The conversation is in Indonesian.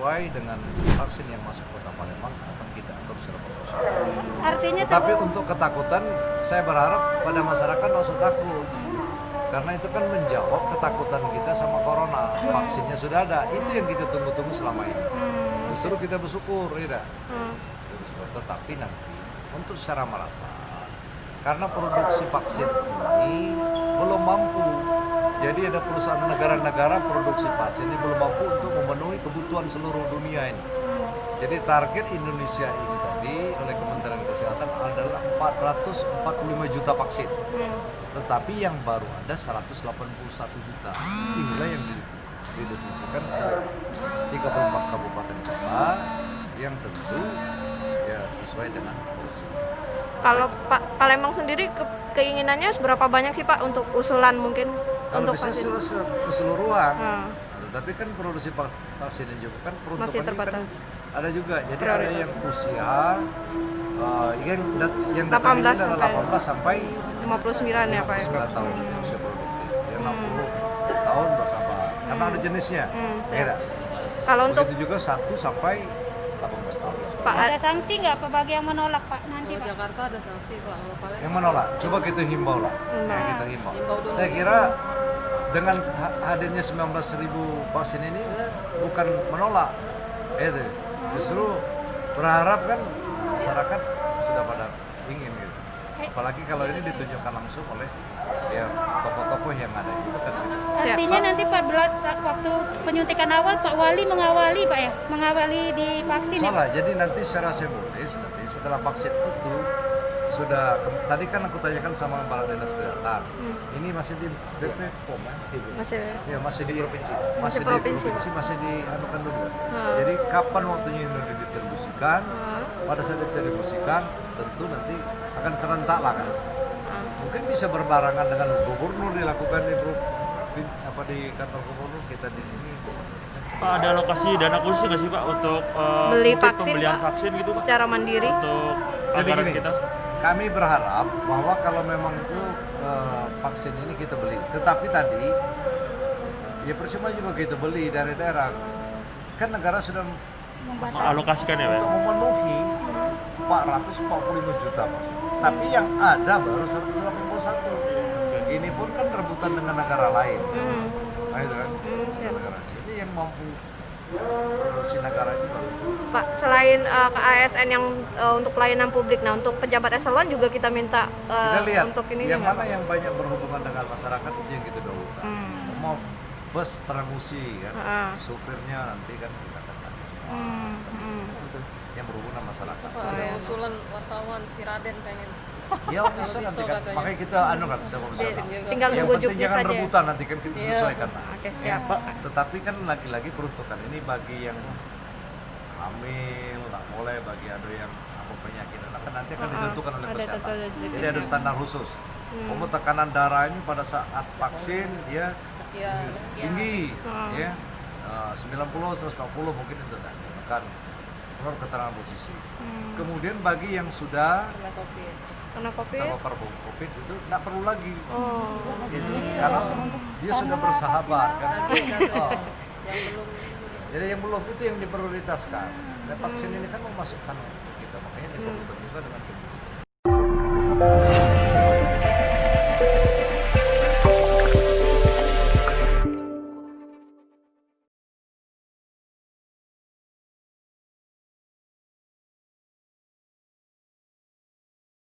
sesuai dengan vaksin yang masuk Kota Palembang akan kita atur secara proporsional. Artinya Tapi untuk ketakutan, saya berharap pada masyarakat nggak usah takut. Karena itu kan menjawab ketakutan kita sama corona. Vaksinnya sudah ada, itu yang kita tunggu-tunggu selama ini. Justru kita bersyukur, ya. Tetapi nanti untuk secara merata, karena produksi vaksin ini belum mampu. Jadi ada perusahaan negara-negara produksi vaksin ini belum mampu untuk memenuhi kebutuhan seluruh dunia ini. Jadi target Indonesia ini tadi oleh Kementerian Kesehatan adalah 445 juta vaksin. Tetapi yang baru ada 181 juta. Inilah yang didistribusikan ke 34 kabupaten kota yang tentu ya sesuai dengan porsi. Kalau Pak Palembang sendiri keinginannya seberapa banyak sih Pak untuk usulan mungkin Kalau untuk bisa vaksin? keseluruhan. Tapi kan produksi vaksin juga kan Masih peruntukannya kan terbatas. ada juga. Jadi Prioritas. ada yang usia yang datang ini 18 adalah 18 sampai 59 ya Pak. 59 tahun usia produktif. Yang 60 tahun bersama. Karena ada jenisnya. Beda. Kalau untuk Begitu juga 1 sampai 18 tahun. Pak ada sanksi nggak Pak bagi yang menolak Pak nanti Kalau Pak? Jakarta ada sanksi Pak, kalau Palembang Yang menolak, coba kita himbau lah. Ya, kita himbau. Himbau dulu. Saya kira dengan hadirnya 19.000 vaksin ini bukan menolak, itu justru berharap kan masyarakat sudah pada ingin gitu. Apalagi kalau ini ditunjukkan langsung oleh ya tokoh-tokoh yang ada itu kan. Gitu. Artinya nanti 14 waktu penyuntikan awal Pak Wali mengawali Pak ya, mengawali di vaksin ya. Salah, jadi nanti secara simbolis nanti setelah vaksin itu sudah tadi kan aku tanyakan sama Kepala Dinas Kesehatan. Ini masih di BP POM ya? masih Ya masih di provinsi, Masih di provinsi. provinsi masih di anukan dulu. Jadi kapan waktunya ini didistribusikan? Pada saat didistribusikan tentu nanti akan serentak lah kan. Mungkin bisa berbarengan dengan gubernur dilakukan di kantor gubernur kita di sini. Pak, ada alokasi dana khusus nggak sih Pak untuk Beli mungkin vaksin, pembelian Pak? vaksin gitu Pak secara mandiri. untuk Jadi anggaran gini, kita? kami berharap bahwa kalau memang itu vaksin ini kita beli. Tetapi tadi ya percuma juga kita beli dari daerah. Kan negara sudah Alokasikan ya Pak? untuk memenuhi 445 juta vaksin. Tapi yang ada baru 181. Ini pun kan rebutan dengan negara lain. Nah, itu kan. Siap. Negara. Jadi yang mampu produksi negara itu baru. Pak, selain ke ASN yang untuk pelayanan publik, nah untuk pejabat eselon juga kita minta Kita lihat untuk ini yang nggak, mana Pak? yang banyak berhubungan dengan masyarakat itu yang kita dahulukan. Mau bus transmusi kan, supirnya nanti kan kita akan kasih semua. Itu yang berhubungan dengan masyarakat. Pak, ada usulan wartawan si Raden pengen Ya bisa nanti kan, katanya. makanya kita anu kan sama vaksin masyarakat. juga. Tinggal Yang nunggu penting juknis jangan saja. rebutan nanti kan kita Iya. sesuaikan. Oke, Ya, siap. Pak. Tetapi kan lagi-lagi peruntukan ini bagi yang hamil, tak boleh bagi ada yang apa penyakit anak kan nanti akan ditentukan oleh ada kesehatan. tentu- Jadi ada standar khusus. Kamu tekanan darah ini pada saat vaksin dia Sekian. tinggi, ya 90, 140 mungkin itu kan menurut keterangan posisi. Kemudian bagi yang sudah Kena COVID. Karena COVID. terpapar COVID itu tidak perlu lagi, Oh. gitu. Karena dia sudah bersahabat kan. Oh. Yang belum Jadi yang belum itu yang diprioritaskan. Dan vaksin ini kan memasukkan kita makanya diperlukan juga dengan